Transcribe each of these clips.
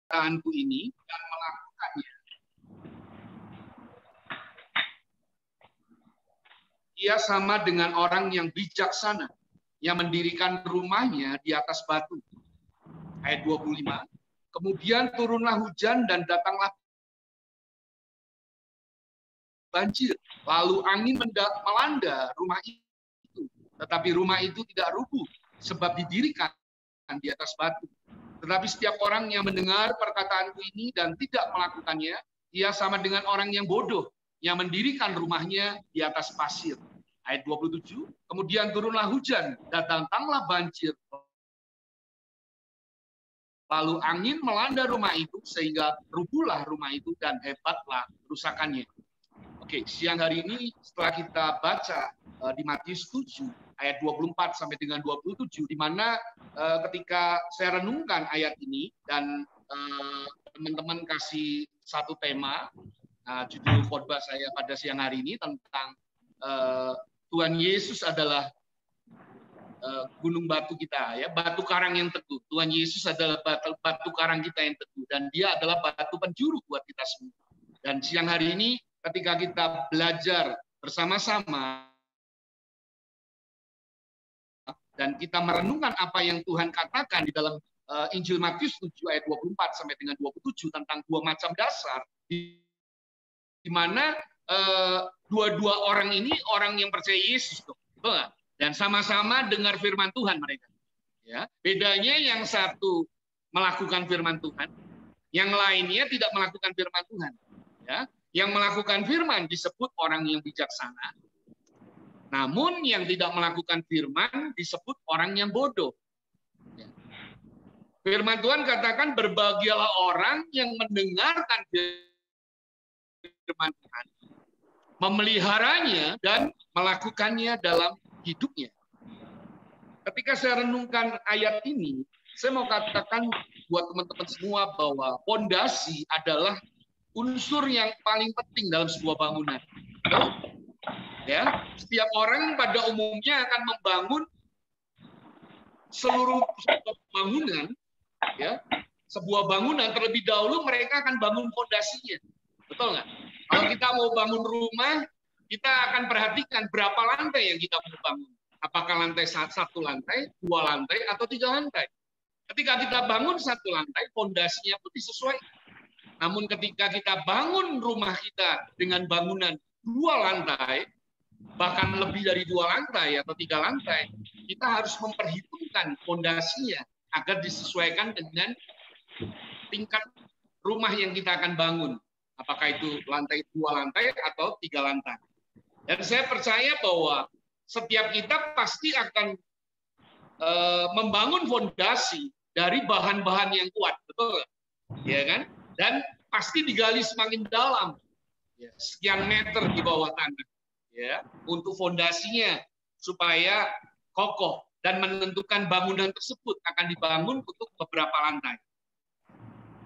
perkataanku ini dan melakukannya. Ia sama dengan orang yang bijaksana yang mendirikan rumahnya di atas batu. Ayat 25. Kemudian turunlah hujan dan datanglah banjir. Lalu angin melanda rumah itu. Tetapi rumah itu tidak rubuh sebab didirikan di atas batu. Tetapi setiap orang yang mendengar perkataanku ini dan tidak melakukannya, ia sama dengan orang yang bodoh yang mendirikan rumahnya di atas pasir. Ayat 27, kemudian turunlah hujan dan datanglah banjir. Lalu angin melanda rumah itu sehingga rubuhlah rumah itu dan hebatlah kerusakannya. Oke, siang hari ini setelah kita baca di Matius 7 ayat 24 sampai dengan 27, di mana ketika saya renungkan ayat ini dan teman-teman kasih satu tema, judul khotbah saya pada siang hari ini tentang Tuhan Yesus adalah gunung batu kita, ya, batu karang yang teguh. Tuhan Yesus adalah batu karang kita yang teguh, dan Dia adalah batu penjuru buat kita semua. Dan siang hari ini, ketika kita belajar bersama-sama dan kita merenungkan apa yang Tuhan katakan di dalam Injil Matius 7 ayat 24 sampai dengan 27 tentang dua macam dasar, di mana dua-dua orang ini orang yang percaya Yesus, betul nggak? Dan sama-sama dengar firman Tuhan mereka. Ya, bedanya yang satu melakukan firman Tuhan, yang lainnya tidak melakukan firman Tuhan. Ya, yang melakukan firman disebut orang yang bijaksana, namun yang tidak melakukan firman disebut orang yang bodoh. Ya. Firman Tuhan katakan berbahagialah orang yang mendengarkan firman Tuhan, memeliharanya dan melakukannya dalam hidupnya. Ketika saya renungkan ayat ini, saya mau katakan buat teman-teman semua bahwa fondasi adalah unsur yang paling penting dalam sebuah bangunan. Ya, setiap orang pada umumnya akan membangun seluruh bangunan, ya, sebuah bangunan terlebih dahulu mereka akan bangun fondasinya, betul nggak? Kalau kita mau bangun rumah, kita akan perhatikan berapa lantai yang kita mau bangun. Apakah lantai satu lantai, dua lantai, atau tiga lantai? Ketika kita bangun satu lantai, fondasinya pun disesuaikan. Namun ketika kita bangun rumah kita dengan bangunan dua lantai, bahkan lebih dari dua lantai atau tiga lantai, kita harus memperhitungkan fondasinya agar disesuaikan dengan tingkat rumah yang kita akan bangun. Apakah itu lantai dua lantai atau tiga lantai. Dan saya percaya bahwa setiap kita pasti akan membangun fondasi dari bahan-bahan yang kuat, betul, ya kan? Dan pasti digali semakin dalam, ya, sekian meter di bawah tanah, ya, untuk fondasinya supaya kokoh dan menentukan bangunan tersebut akan dibangun untuk beberapa lantai.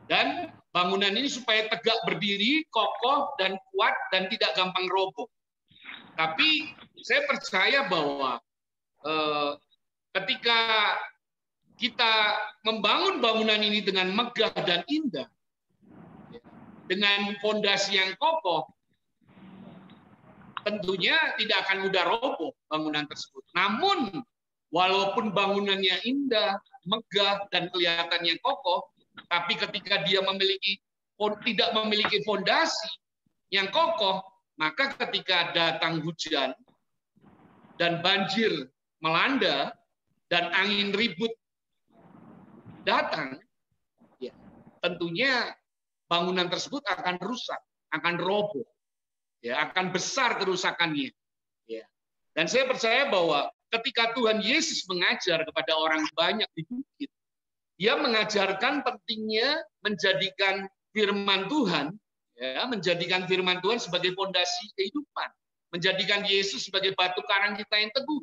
Dan bangunan ini supaya tegak berdiri, kokoh dan kuat dan tidak gampang roboh. Tapi saya percaya bahwa ketika kita membangun bangunan ini dengan megah dan indah, dengan fondasi yang kokoh, tentunya tidak akan mudah roboh bangunan tersebut. Namun, walaupun bangunannya indah, megah, dan kelihatannya kokoh, tapi ketika dia tidak memiliki fondasi yang kokoh, maka ketika datang hujan dan banjir melanda dan angin ribut datang, ya, tentunya bangunan tersebut akan rusak, akan roboh, ya, akan besar kerusakannya. Ya. Dan saya percaya bahwa ketika Tuhan Yesus mengajar kepada orang banyak di bukit, Dia mengajarkan pentingnya menjadikan firman Tuhan, ya, menjadikan firman Tuhan sebagai fondasi kehidupan, menjadikan Yesus sebagai batu karang kita yang teguh,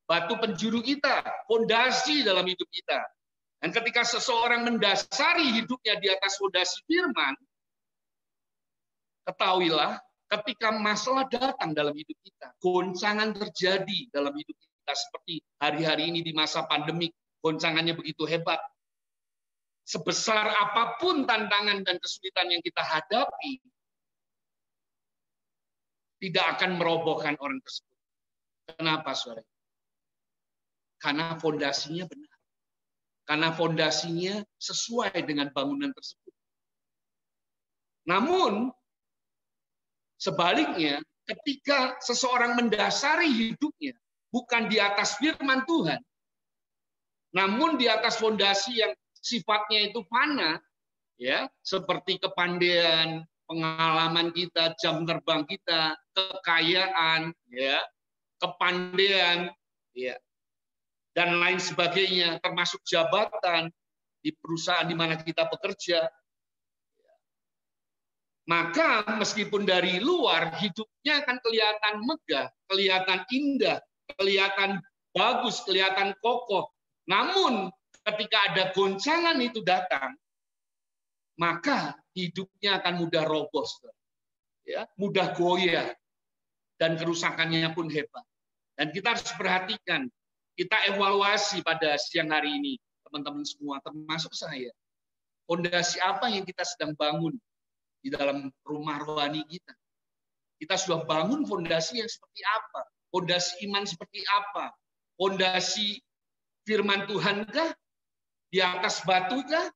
batu penjuru kita, fondasi dalam hidup kita. Dan ketika seseorang mendasari hidupnya di atas fondasi firman, ketahuilah ketika masalah datang dalam hidup kita, goncangan terjadi dalam hidup kita seperti hari-hari ini di masa pandemik, goncangannya begitu hebat. sebesar apapun tantangan dan kesulitan yang kita hadapi, tidak akan merobohkan orang tersebut. Kenapa, saudara? Karena fondasinya benar. Karena fondasinya sesuai dengan bangunan tersebut. Namun, sebaliknya, ketika seseorang mendasari hidupnya bukan di atas firman Tuhan, namun di atas fondasi yang sifatnya itu fana, ya, seperti kepandaian, pengalaman kita, jam terbang kita, kekayaan, ya, kepandaian, ya, dan lain sebagainya, termasuk jabatan di perusahaan di mana kita bekerja. Maka meskipun dari luar hidupnya akan kelihatan megah, kelihatan indah, kelihatan bagus, kelihatan kokoh. Namun ketika ada goncangan itu datang, maka hidupnya akan mudah roboh, ya, mudah goyah, dan kerusakannya pun hebat. Dan kita harus perhatikan, kita evaluasi pada siang hari ini, teman-teman semua, termasuk saya. Fondasi apa yang kita sedang bangun di dalam rumah rohani kita? Kita sudah bangun fondasi yang seperti apa? Fondasi iman seperti apa? Fondasi firman Tuhan kah? Di atas batu kah?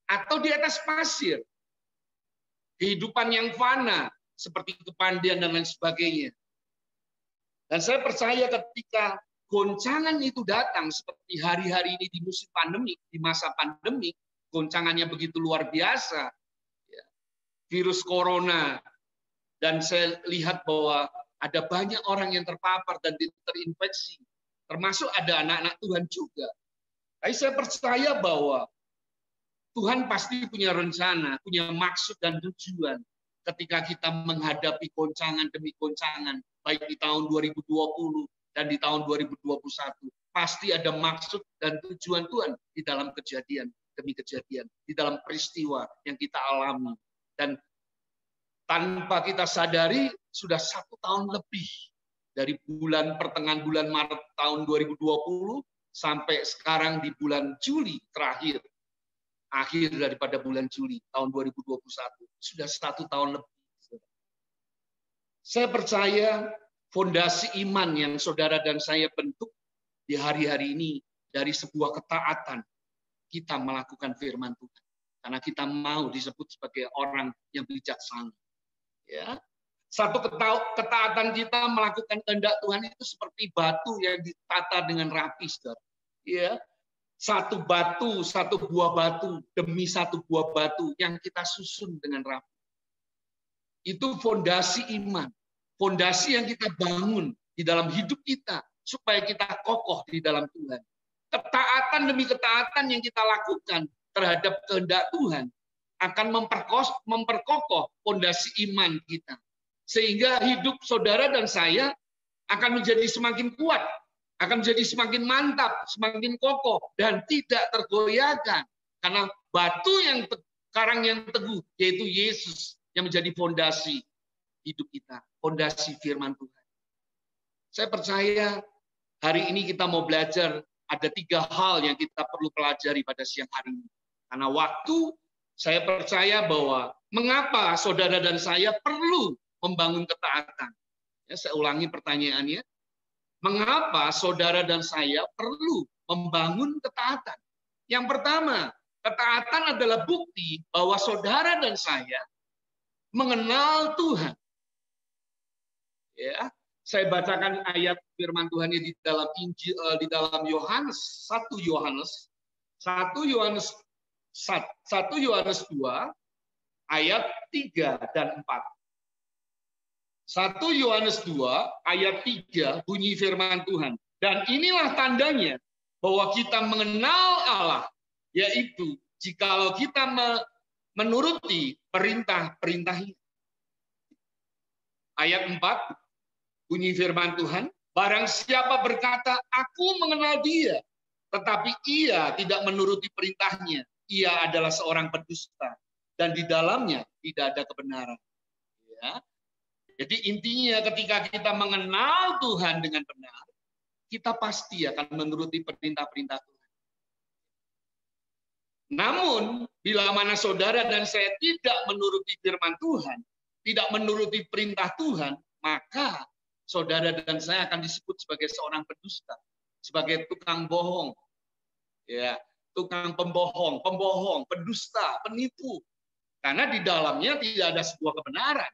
Atau di atas pasir? Kehidupan yang fana, seperti kepandaian dan lain sebagainya. Dan saya percaya ketika goncangan itu datang, seperti hari-hari ini di musim pandemi, di masa pandemi, goncangannya begitu luar biasa, virus corona, dan saya lihat bahwa ada banyak orang yang terpapar dan terinfeksi, termasuk ada anak-anak Tuhan juga. Tapi saya percaya bahwa Tuhan pasti punya rencana, punya maksud dan tujuan ketika kita menghadapi goncangan demi goncangan, baik di tahun 2020 dan di tahun 2021. Pasti ada maksud dan tujuan Tuhan di dalam kejadian demi kejadian, di dalam peristiwa yang kita alami. Dan tanpa kita sadari, sudah 1 tahun lebih dari pertengahan bulan Maret tahun 2020 sampai sekarang di bulan Juli terakhir, akhir daripada bulan Juli tahun 2021, sudah 1 tahun lebih. Saya percaya fondasi iman yang saudara dan saya bentuk di hari-hari ini dari sebuah ketaatan kita melakukan firman Tuhan. Karena kita mau disebut sebagai orang yang bijaksana. Ya, satu ketaatan kita melakukan kehendak Tuhan itu seperti batu yang ditata dengan rapi, saudara. Ya, satu buah batu demi satu buah batu yang kita susun dengan rapi. Itu fondasi iman, fondasi yang kita bangun di dalam hidup kita supaya kita kokoh di dalam Tuhan. Ketaatan demi ketaatan yang kita lakukan terhadap kehendak Tuhan akan memperkokoh fondasi iman kita. Sehingga hidup saudara dan saya akan menjadi semakin kuat, akan menjadi semakin mantap, semakin kokoh, dan tidak tergoyahkan. Karena batu karang yang teguh, yaitu Yesus, yang menjadi fondasi hidup kita, fondasi firman Tuhan. Saya percaya hari ini kita mau belajar, ada 3 hal yang kita perlu pelajari pada siang hari ini. Karena waktu, saya percaya bahwa mengapa saudara dan saya perlu membangun ketaatan. Ya, saya ulangi pertanyaannya. Mengapa saudara dan saya perlu membangun ketaatan? Yang pertama, ketaatan adalah bukti bahwa saudara dan saya mengenal Tuhan. Ya, saya bacakan ayat firman Tuhan di dalam Injil, di dalam Yohanes 1 Yohanes 2 ayat 3 dan 4. 1 Yohanes 2 ayat 3 bunyi firman Tuhan. Dan inilah tandanya bahwa kita mengenal Allah, yaitu jikalau kita menuruti perintah-perintahnya. Ayat 4 bunyi firman Tuhan, barang siapa berkata, aku mengenal dia, tetapi ia tidak menuruti perintahnya, ia adalah seorang pendusta, dan di dalamnya tidak ada kebenaran. Ya. Jadi intinya ketika kita mengenal Tuhan dengan benar, kita pasti akan menuruti perintah-perintah Tuhan. Namun, bila mana saudara dan saya tidak menuruti firman Tuhan, tidak menuruti perintah Tuhan, maka saudara dan saya akan disebut sebagai seorang pendusta, sebagai tukang bohong, ya, tukang pembohong, pendusta, penipu. Karena di dalamnya tidak ada sebuah kebenaran.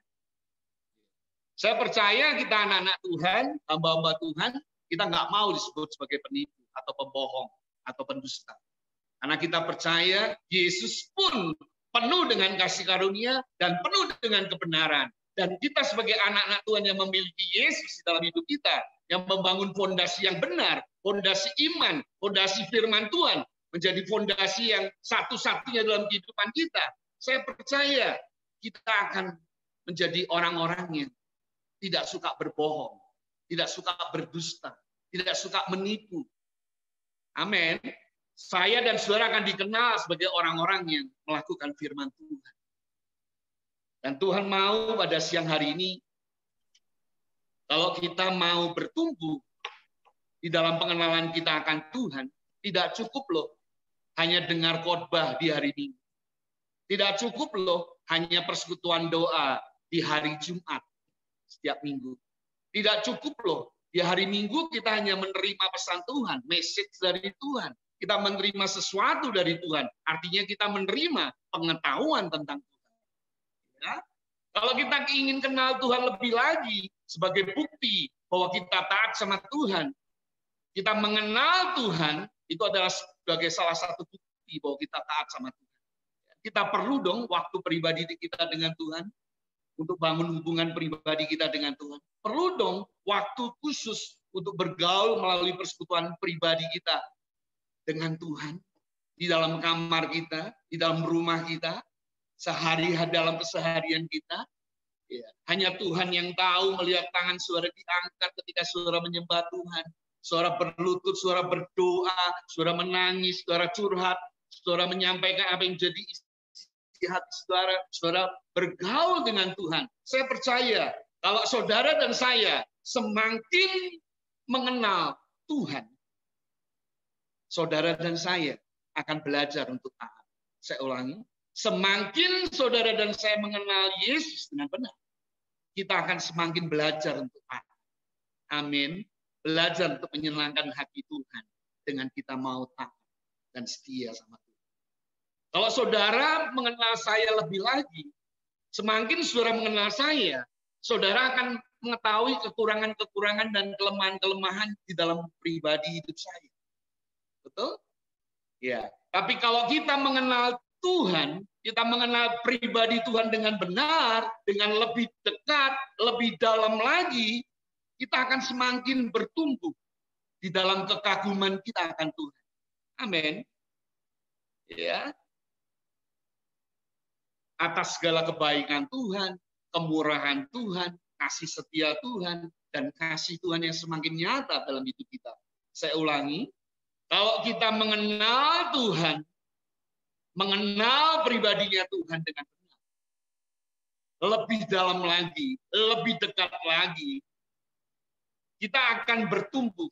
Saya percaya kita anak-anak Tuhan, hamba-hamba Tuhan, kita nggak mau disebut sebagai penipu atau pembohong atau pendusta. Karena kita percaya Yesus pun penuh dengan kasih karunia dan penuh dengan kebenaran. Dan kita sebagai anak-anak Tuhan yang memiliki Yesus di dalam hidup kita, yang membangun fondasi yang benar, fondasi iman, fondasi firman Tuhan, menjadi fondasi yang satu-satunya dalam kehidupan kita. Saya percaya kita akan menjadi orang-orang yang tidak suka berbohong, tidak suka berdusta, tidak suka menipu. Amin. Saya dan saudara akan dikenal sebagai orang-orang yang melakukan firman Tuhan. Dan Tuhan mau pada siang hari ini, kalau kita mau bertumbuh di dalam pengenalan kita akan Tuhan, tidak cukup loh hanya dengar khotbah di hari Minggu. Tidak cukup loh hanya persekutuan doa di hari Jumat setiap minggu. Tidak cukup loh di hari Minggu kita hanya menerima pesan Tuhan, message dari Tuhan. Kita menerima sesuatu dari Tuhan. Artinya kita menerima pengetahuan tentang Tuhan. Ya? Kalau kita ingin kenal Tuhan lebih lagi sebagai bukti bahwa kita taat sama Tuhan, kita mengenal Tuhan, itu adalah sebagai salah satu bukti bahwa kita taat sama Tuhan. Kita perlu dong waktu pribadi kita dengan Tuhan, untuk bangun hubungan pribadi kita dengan Tuhan. Perlu dong waktu khusus untuk bergaul melalui persekutuan pribadi kita dengan Tuhan, di dalam kamar kita, di dalam rumah kita, dalam keseharian kita. Ya, hanya Tuhan yang tahu melihat tangan saudara diangkat ketika saudara menyembah Tuhan. Saudara berlutut, saudara berdoa, saudara menangis, saudara curhat, saudara menyampaikan apa yang jadi isi hati saudara, saudara bergaul dengan Tuhan. Saya percaya kalau saudara dan saya semakin mengenal Tuhan, saudara dan saya akan belajar untuk taat. Saya ulangi, semakin saudara dan saya mengenal Yesus dengan benar, kita akan semakin belajar untuk taat. Amin. Belajar untuk menyenangkan hati Tuhan dengan kita mau taat dan setia sama Tuhan. Kalau saudara mengenal saya lebih lagi, semakin saudara mengenal saya, saudara akan mengetahui kekurangan-kekurangan dan kelemahan-kelemahan di dalam pribadi hidup saya. Betul? Ya. Tapi kalau kita mengenal Tuhan, kita mengenal pribadi Tuhan dengan benar, dengan lebih dekat, lebih dalam lagi, kita akan semakin bertumbuh di dalam kekaguman kita akan Tuhan. Amin. Ya. Atas segala kebaikan Tuhan, kemurahan Tuhan, kasih setia Tuhan, dan kasih Tuhan yang semakin nyata dalam hidup kita. Saya ulangi, kalau kita mengenal Tuhan, mengenal pribadinya Tuhan dengan benar, lebih dalam lagi, lebih dekat lagi, kita akan bertumbuh,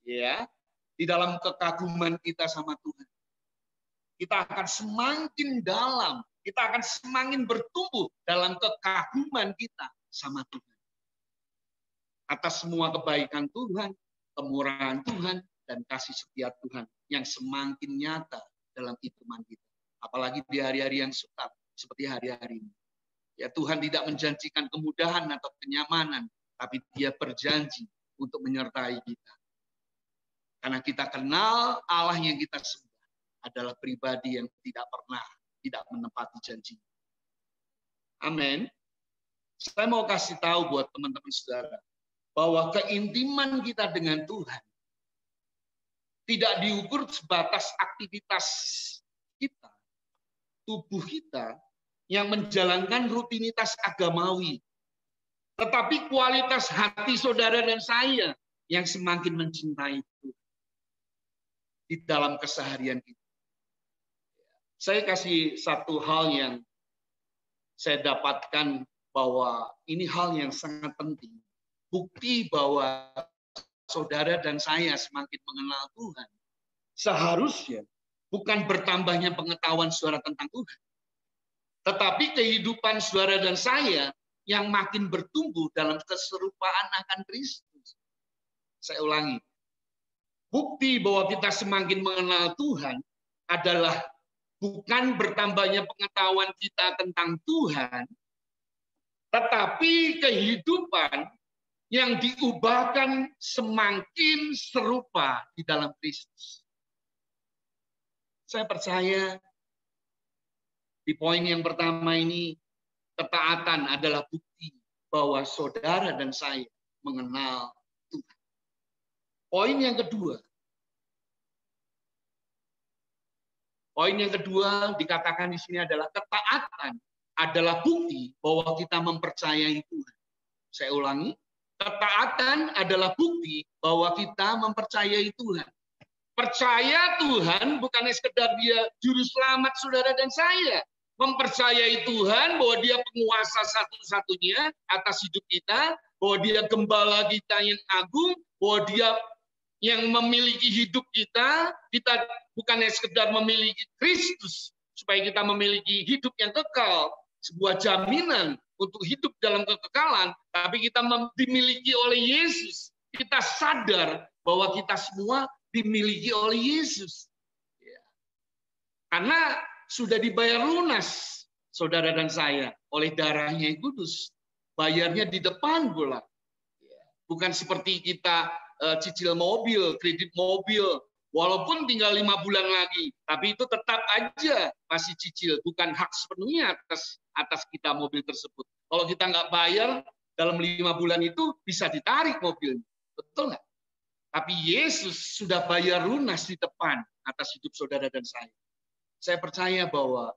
ya, di dalam kekaguman kita sama Tuhan. Kita akan semakin dalam, kita akan semakin bertumbuh dalam kekaguman kita sama Tuhan. Atas semua kebaikan Tuhan, kemurahan Tuhan, dan kasih setia Tuhan yang semakin nyata dalam hidupan kita. Apalagi di hari-hari yang sukar seperti hari-hari ini. Ya, Tuhan tidak menjanjikan kemudahan atau kenyamanan, tapi Dia berjanji untuk menyertai kita. Karena kita kenal Allah yang kita sembah adalah pribadi yang tidak pernah tidak menepati janji. Amin. Saya mau kasih tahu buat teman-teman saudara bahwa keintiman kita dengan Tuhan tidak diukur sebatas aktivitas kita, tubuh kita yang menjalankan rutinitas agamawi, tetapi kualitas hati saudara dan saya yang semakin mencintai Tuhan di dalam keseharian kita. Saya kasih satu hal yang saya dapatkan bahwa ini hal yang sangat penting. Bukti bahwa saudara dan saya semakin mengenal Tuhan. Seharusnya bukan bertambahnya pengetahuan saudara tentang Tuhan, tetapi kehidupan saudara dan saya yang makin bertumbuh dalam keserupaan akan Kristus. Saya ulangi, bukti bahwa kita semakin mengenal Tuhan adalah bukan bertambahnya pengetahuan kita tentang Tuhan, tetapi kehidupan yang diubahkan semakin serupa di dalam Kristus. Saya percaya di poin yang pertama ini, ketaatan adalah bukti bahwa saudara dan saya mengenal Tuhan. Poin yang kedua dikatakan di sini adalah ketaatan adalah bukti bahwa kita mempercayai Tuhan. Saya ulangi, ketaatan adalah bukti bahwa kita mempercayai Tuhan. Percaya Tuhan bukan sekedar dia juru selamat saudara dan saya. Mempercayai Tuhan bahwa dia penguasa satu-satunya atas hidup kita, bahwa dia gembala kita yang agung, bahwa dia yang memiliki hidup kita bukan sekedar memiliki Kristus, supaya kita memiliki hidup yang kekal, sebuah jaminan untuk hidup dalam kekekalan, tapi kita dimiliki oleh Yesus. Kita sadar bahwa kita semua dimiliki oleh Yesus. Karena sudah dibayar lunas, saudara dan saya, oleh darahnya yang kudus. Bayarnya di depan pula. Bukan seperti kita cicil mobil, kredit mobil, walaupun tinggal 5 bulan lagi, tapi itu tetap aja masih cicil, bukan hak sepenuhnya atas kita mobil tersebut. Kalau kita nggak bayar dalam 5 bulan itu bisa ditarik mobilnya, betul nggak? Tapi Yesus sudah bayar lunas di depan atas hidup saudara dan saya. Saya percaya bahwa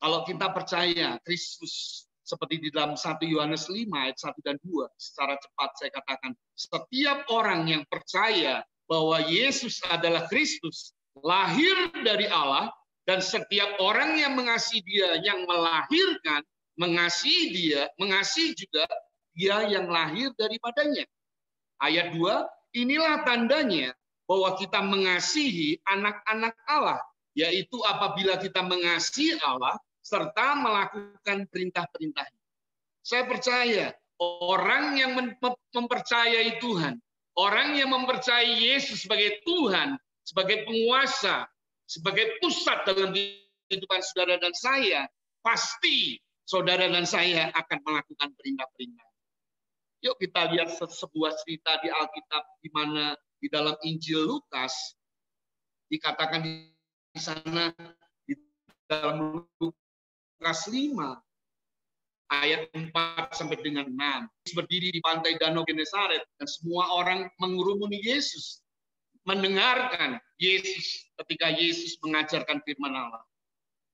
kalau kita percaya Kristus seperti di dalam 1 Yohanes 5 ayat 1 dan 2, secara cepat saya katakan, setiap orang yang percaya bahwa Yesus adalah Kristus, lahir dari Allah, dan setiap orang yang mengasihi Dia yang melahirkan, mengasihi Dia, mengasihi juga Dia yang lahir daripadanya. Ayat 2, inilah tandanya bahwa kita mengasihi anak-anak Allah, yaitu apabila kita mengasihi Allah serta melakukan perintah-perintahnya. Saya percaya orang yang mempercayai Tuhan, orang yang mempercayai Yesus sebagai Tuhan, sebagai penguasa, sebagai pusat dalam kehidupan saudara dan saya, pasti saudara dan saya akan melakukan perintah-perintah. Yuk kita lihat sebuah cerita di Alkitab di mana di dalam Injil Lukas dikatakan di sana di dalam Lukas 5 ayat 4 sampai dengan 6. Berdiri di pantai Danau Genesaret dan semua orang mengurumuni Yesus, mendengarkan Yesus ketika Yesus mengajarkan firman Allah.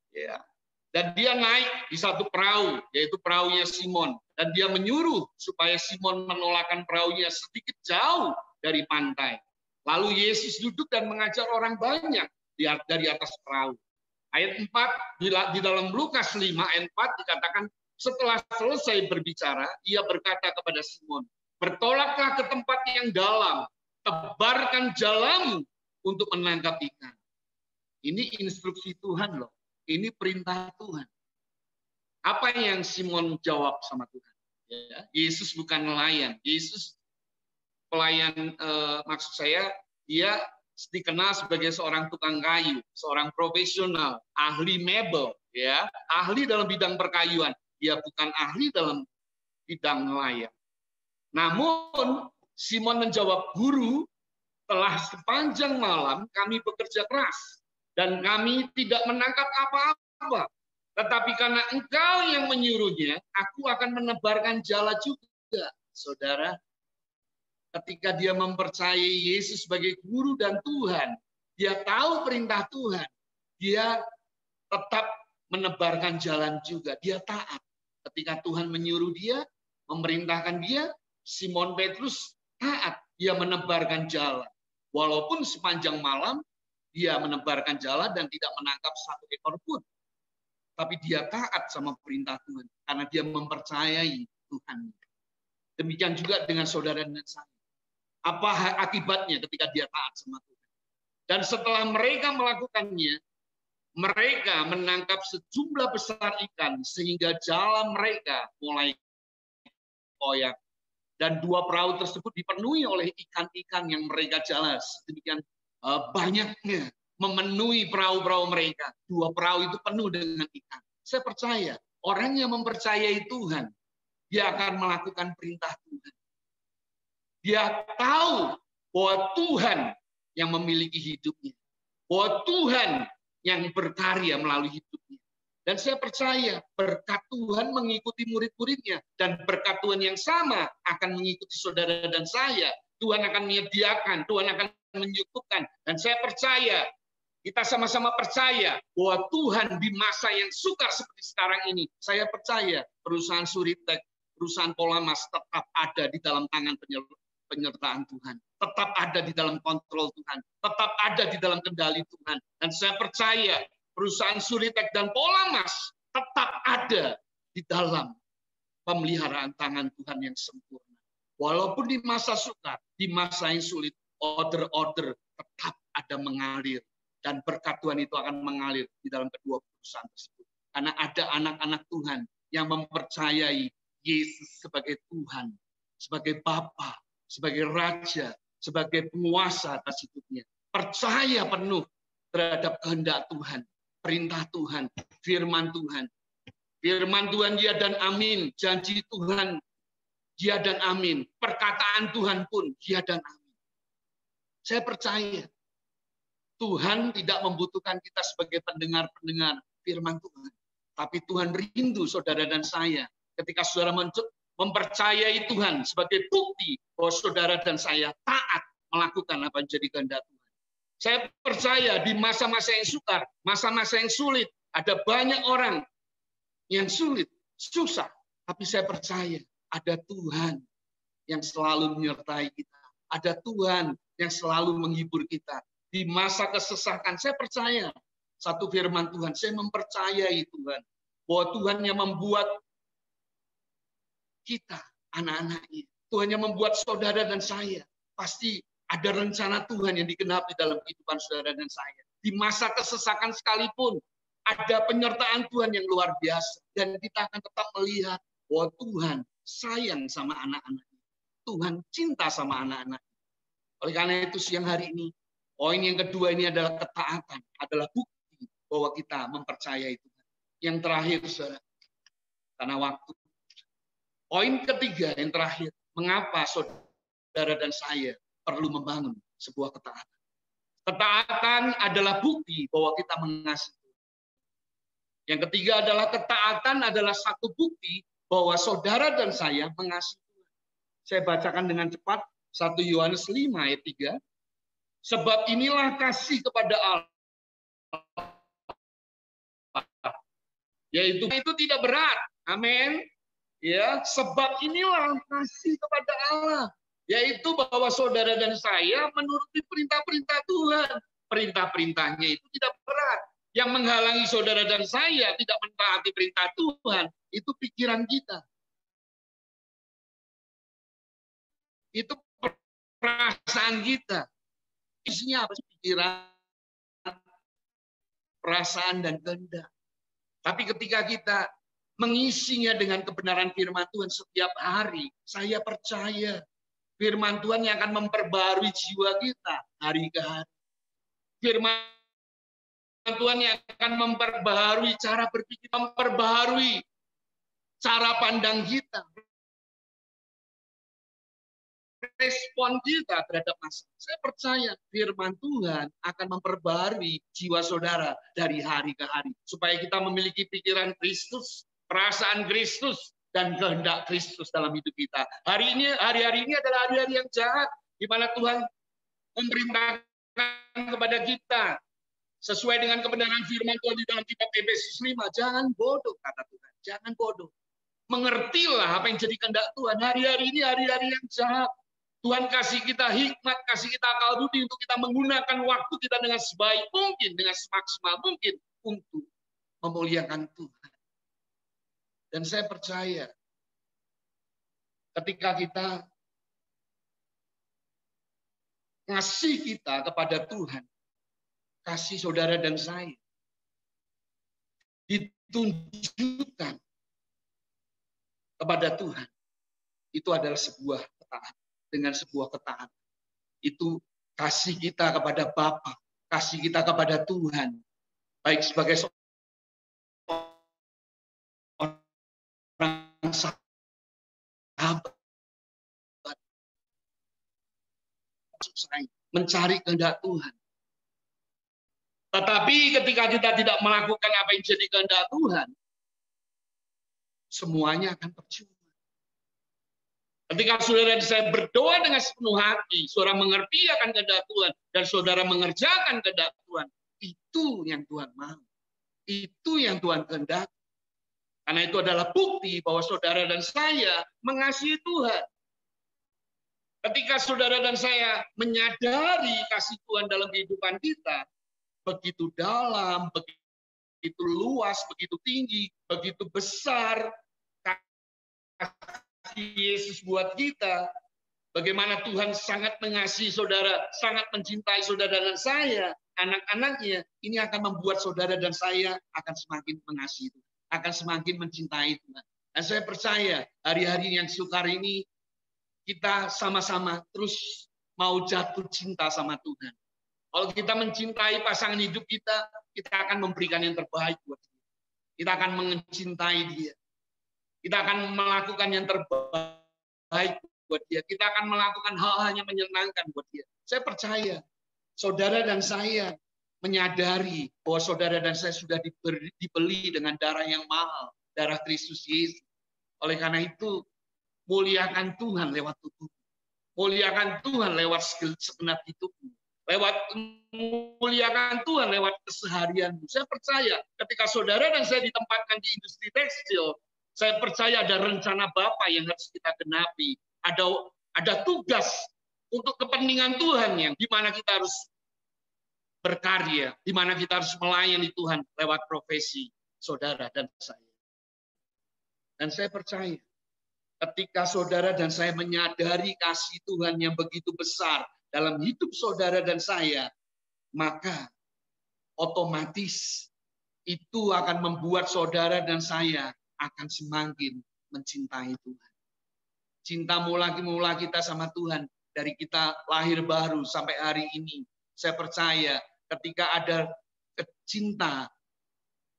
Ya. Dan dia naik di satu perahu, yaitu perahunya Simon. Dan dia menyuruh supaya Simon menolakkan perahunya sedikit jauh dari pantai. Lalu Yesus duduk dan mengajar orang banyak dari atas perahu. Ayat 4, di dalam Lukas 5 ayat 4 dikatakan, setelah selesai berbicara, ia berkata kepada Simon, bertolaklah ke tempat yang dalam, tebarkan jalamu untuk menangkap ikan. Ini instruksi Tuhan loh. Ini perintah Tuhan. Apa yang Simon jawab sama Tuhan? Ya, Yesus bukan nelayan. Yesus pelayan, maksud saya, dia dikenal sebagai seorang tukang kayu, seorang profesional, ahli mebel, ya, ahli dalam bidang perkayuan. Dia bukan ahli dalam bidang nelayan. Namun Simon menjawab, Guru, telah sepanjang malam kami bekerja keras dan kami tidak menangkap apa-apa. Tetapi karena engkau yang menyuruhnya, aku akan menebarkan jala juga. Saudara, ketika dia mempercayai Yesus sebagai guru dan Tuhan, dia tahu perintah Tuhan, dia tetap menebarkan jalan juga. Dia taat. Ketika Tuhan menyuruh dia, memerintahkan dia, Simon Petrus taat. Dia menebarkan jalan. Walaupun sepanjang malam, dia menebarkan jalan dan tidak menangkap satu ekor pun. Tapi dia taat sama perintah Tuhan. Karena dia mempercayai Tuhan. Demikian juga dengan saudara dan saya. Apa akibatnya ketika dia taat sama Tuhan? Dan setelah mereka melakukannya, mereka menangkap sejumlah besar ikan sehingga jalan mereka mulai koyak. Dan dua perahu tersebut dipenuhi oleh ikan-ikan yang mereka jala sedemikian banyaknya memenuhi perahu-perahu mereka. Dua perahu itu penuh dengan ikan. Saya percaya orang yang mempercayai Tuhan, dia akan melakukan perintah Tuhan. Dia tahu bahwa Tuhan yang memiliki hidupnya, bahwa Tuhan yang berkarya melalui hidupnya. Dan saya percaya berkat Tuhan mengikuti murid-muridnya, dan berkat Tuhan yang sama akan mengikuti saudara dan saya. Tuhan akan menyediakan, Tuhan akan menyukupkan. Dan saya percaya, kita sama-sama percaya bahwa Tuhan di masa yang sukar seperti sekarang ini, saya percaya perusahaan Suritek, perusahaan Polamas tetap ada di dalam tangan penyertaan Tuhan. Tetap ada di dalam kontrol Tuhan. Tetap ada di dalam kendali Tuhan. Dan saya percaya perusahaan Suritek dan Polamas tetap ada di dalam pemeliharaan tangan Tuhan yang sempurna. Walaupun di masa sukar, di masa yang sulit, order-order tetap ada mengalir. Dan berkat Tuhan itu akan mengalir di dalam kedua perusahaan tersebut. Karena ada anak-anak Tuhan yang mempercayai Yesus sebagai Tuhan, sebagai Bapa, sebagai Raja, sebagai penguasa atas hidupnya. Percaya penuh terhadap kehendak Tuhan, perintah Tuhan, firman Tuhan. Firman Tuhan ya dan amin, janji Tuhan ya dan amin, perkataan Tuhan pun ya dan amin. Saya percaya Tuhan tidak membutuhkan kita sebagai pendengar-pendengar firman Tuhan. Tapi Tuhan rindu saudara dan saya ketika saudara mempercayai Tuhan sebagai bukti bahwa saudara dan saya taat melakukan apa yang jadi kehendak Tuhan. Saya percaya di masa-masa yang sukar, masa-masa yang sulit, ada banyak orang yang sulit, susah. Tapi saya percaya ada Tuhan yang selalu menyertai kita. Ada Tuhan yang selalu menghibur kita. Di masa kesesakan, saya percaya satu firman Tuhan, saya mempercayai Tuhan, bahwa Tuhan yang membuat kita, anak-anaknya, Tuhan yang membuat saudara dan saya, pasti ada rencana Tuhan yang digenapi dalam kehidupan saudara dan saya. Di masa kesesakan sekalipun, ada penyertaan Tuhan yang luar biasa, dan kita akan tetap melihat bahwa Tuhan sayang sama anak-anaknya. Tuhan cinta sama anak-anaknya. Oleh karena itu siang hari ini, poin yang kedua ini adalah ketaatan, adalah bukti bahwa kita mempercayai Tuhan. Yang terakhir, saudara, karena waktu. Poin ketiga yang terakhir, mengapa saudara dan saya perlu membangun sebuah ketaatan. Ketaatan adalah bukti bahwa kita mengasihi Tuhan. Yang ketiga adalah ketaatan adalah satu bukti bahwa saudara dan saya mengasihi Tuhan. Saya bacakan dengan cepat 1 Yohanes 5 ayat 3. Sebab inilah kasih kepada Allah, yaitu itu tidak berat. Amin. Ya, sebab inilah kasih kepada Allah, yaitu bahwa saudara dan saya menuruti perintah-perintah Tuhan. Perintah-perintahnya itu tidak berat. Yang menghalangi saudara dan saya tidak mentaati perintah Tuhan, itu pikiran kita. Itu perasaan kita. Isinya apa sih? Pikiran, perasaan, dan kehendak. Tapi ketika kita mengisinya dengan kebenaran firman Tuhan setiap hari, saya percaya firman Tuhan yang akan memperbarui jiwa kita hari ke hari. Firman Tuhan yang akan memperbarui cara berpikir, memperbarui cara pandang kita, respon kita terhadap masalah. Saya percaya firman Tuhan akan memperbarui jiwa saudara dari hari ke hari. Supaya kita memiliki pikiran Kristus, perasaan Kristus, dan kehendak Kristus dalam hidup kita. Hari-hari ini adalah hari-hari yang jahat, di mana Tuhan memerintahkan kepada kita, sesuai dengan kebenaran firman Tuhan di dalam kitab Efesus 5. Jangan bodoh, kata Tuhan. Jangan bodoh. Mengertilah apa yang jadi kehendak Tuhan. Hari-hari ini hari-hari yang jahat. Tuhan kasih kita hikmat, kasih kita akal budi untuk kita menggunakan waktu kita dengan sebaik mungkin, dengan semaksimal mungkin untuk memuliakan Tuhan. Dan saya percaya ketika kita ngasih kita kepada Tuhan, kasih saudara dan saya ditunjukkan kepada Tuhan, itu adalah sebuah ketaatan. Dengan sebuah ketaatan, itu kasih kita kepada Bapa, kasih kita kepada Tuhan, baik sebagai seorang sahabat, mencari kehendak Tuhan. Tetapi ketika kita tidak melakukan apa yang jadi kehendak Tuhan, semuanya akan percuma. Ketika saudara dan saya berdoa dengan sepenuh hati, saudara mengerti akan kehendak Tuhan, dan saudara mengerjakan kehendak Tuhan, itu yang Tuhan mau. Itu yang Tuhan kehendaki. Karena itu adalah bukti bahwa saudara dan saya mengasihi Tuhan. Ketika saudara dan saya menyadari kasih Tuhan dalam kehidupan kita, begitu dalam, begitu luas, begitu tinggi, begitu besar kasih Yesus buat kita, bagaimana Tuhan sangat mengasihi saudara, sangat mencintai saudara dan saya, anak-anaknya, ini akan membuat saudara dan saya akan semakin mengasihi Tuhan, akan semakin mencintai Tuhan. Dan saya percaya hari-hari yang sukar ini, kita sama-sama terus mau jatuh cinta sama Tuhan. Kalau kita mencintai pasangan hidup kita, kita akan memberikan yang terbaik buat dia. Kita akan mencintai dia. Kita akan melakukan yang terbaik buat dia. Kita akan melakukan hal-hal yang menyenangkan buat dia. Saya percaya, saudara dan saya menyadari bahwa saudara dan saya sudah dibeli dengan darah yang mahal, darah Kristus Yesus. Oleh karena itu, muliakan Tuhan lewat tubuh. Muliakan Tuhan lewat segenap hidupmu. Lewat muliakan Tuhan lewat keseharianmu. Saya percaya ketika saudara dan saya ditempatkan di industri tekstil, saya percaya ada rencana Bapa yang harus kita genapi. Ada tugas untuk kepentingan Tuhan yang di mana kita harus berkarya, di mana kita harus melayani Tuhan lewat profesi saudara dan saya. Dan saya percaya ketika saudara dan saya menyadari kasih Tuhan yang begitu besar dalam hidup saudara dan saya, maka otomatis itu akan membuat saudara dan saya akan semakin mencintai Tuhan. Cinta mula kita sama Tuhan dari kita lahir baru sampai hari ini. Saya percaya ketika ada cinta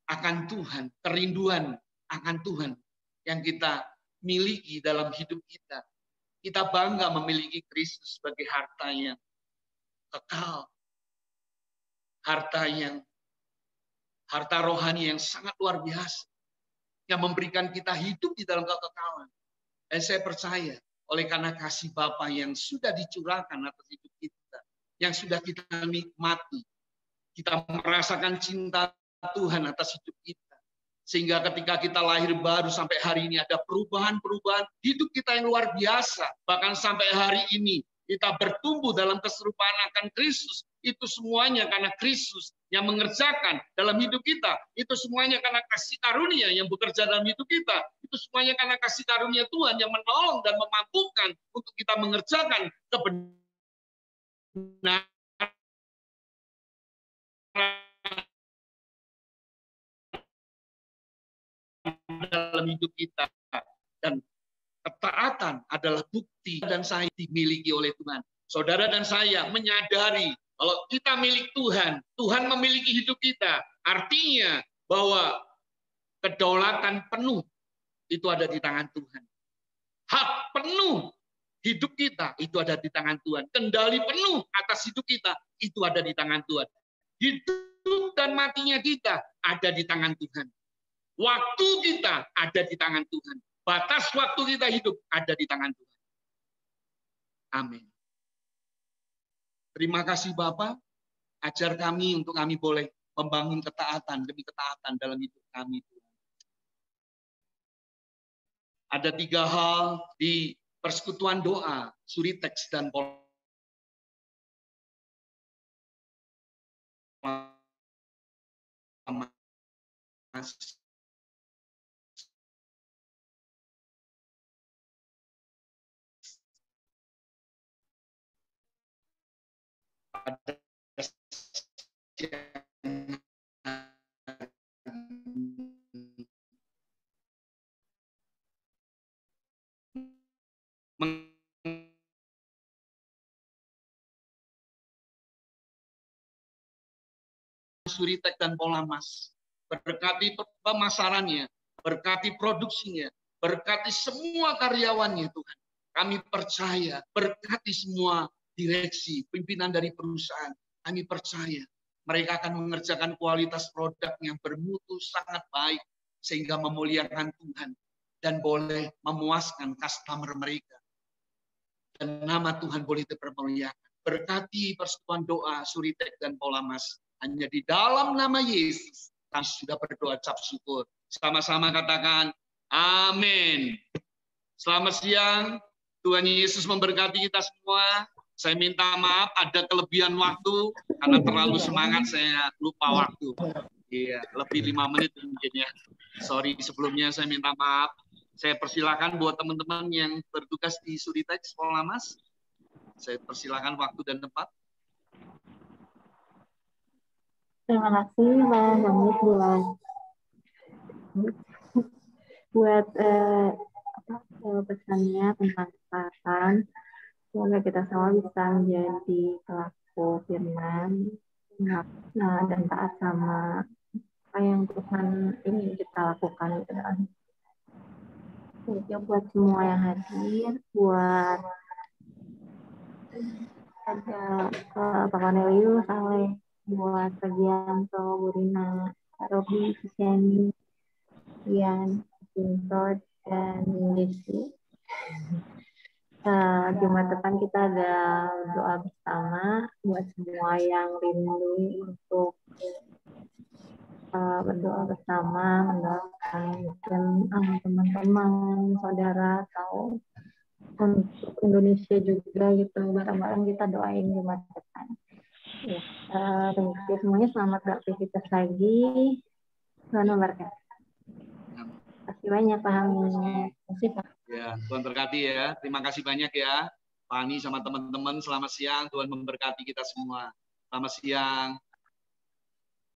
akan Tuhan, kerinduan akan Tuhan yang kita miliki dalam hidup kita, kita bangga memiliki Kristus sebagai harta yang kekal, harta rohani yang sangat luar biasa, yang memberikan kita hidup di dalam kekekalan. Dan saya percaya, oleh karena kasih Bapa yang sudah dicurahkan atas hidup kita, yang sudah kita nikmati, kita merasakan cinta Tuhan atas hidup kita. Sehingga ketika kita lahir baru sampai hari ini ada perubahan-perubahan hidup kita yang luar biasa. Bahkan sampai hari ini kita bertumbuh dalam keserupaan akan Kristus. Itu semuanya karena Kristus yang mengerjakan dalam hidup kita. Itu semuanya karena kasih karunia yang bekerja dalam hidup kita. Itu semuanya karena kasih karunia Tuhan yang menolong dan memampukan untuk kita mengerjakan kebenaran dalam hidup kita. Dan ketaatan adalah bukti dan saya dimiliki oleh Tuhan. Saudara dan saya menyadari kalau kita milik Tuhan, Tuhan memiliki hidup kita. Artinya bahwa kedaulatan penuh itu ada di tangan Tuhan. Hak penuh hidup kita itu ada di tangan Tuhan. Kendali penuh atas hidup kita itu ada di tangan Tuhan. Hidup dan matinya kita ada di tangan Tuhan. Waktu kita ada di tangan Tuhan. Batas waktu kita hidup ada di tangan Tuhan. Amin. Terima kasih Bapak. Ajar kami untuk kami boleh membangun ketaatan demi ketaatan dalam hidup kami. Ada 3 hal di persekutuan doa, Suritex dan pada Suritek dan Polamas. Berkati pemasarannya, berkati produksinya, berkati semua karyawannya Tuhan. Kami percaya, berkati semua direksi, pimpinan dari perusahaan. Kami percaya mereka akan mengerjakan kualitas produk yang bermutu sangat baik, sehingga memuliakan Tuhan dan boleh memuaskan customer mereka. Dan nama Tuhan boleh dipermuliakan. Berkati persekutuan doa Suritek dan Polamas. Hanya di dalam nama Yesus kami sudah berdoa cap syukur. Sama-sama katakan amin. Selamat siang. Tuhan Yesus memberkati kita semua. Saya minta maaf ada kelebihan waktu karena terlalu semangat saya lupa waktu. Iya, lebih 5 menit mungkin ya. Sorry sebelumnya saya minta maaf. Saya persilakan buat teman-teman yang bertugas di Suritek Polamas. Saya persilakan waktu dan tempat. Terima kasih Bang Dominic buat pesannya tentang kesehatan. Semoga kita semua bisa menjadi pelaku firman dan taat sama apa yang Tuhan ingin kita lakukan. Jadi buat semua yang hadir, buat ada Pak Cornelius, Saleh, buat Pagianto, Bu Rina, Pak Robi, Susiani, Ian, Pinto, dan Desi. Jumat depan kita ada doa bersama buat semua yang rindu untuk berdoa bersama, mendoakan teman-teman, saudara, atau untuk Indonesia juga gitu, bareng-bareng kita doain Jumat depan. Ya, terima kasih semuanya, selamat beraktivitas lagi. Tuhan memberkati. Terima kasih banyak Pak Hamid. Terima kasih Pak. Ya, Tuhan berkati ya. Terima kasih banyak ya, Pak Ani sama teman-teman. Selamat siang. Tuhan memberkati kita semua. Selamat siang.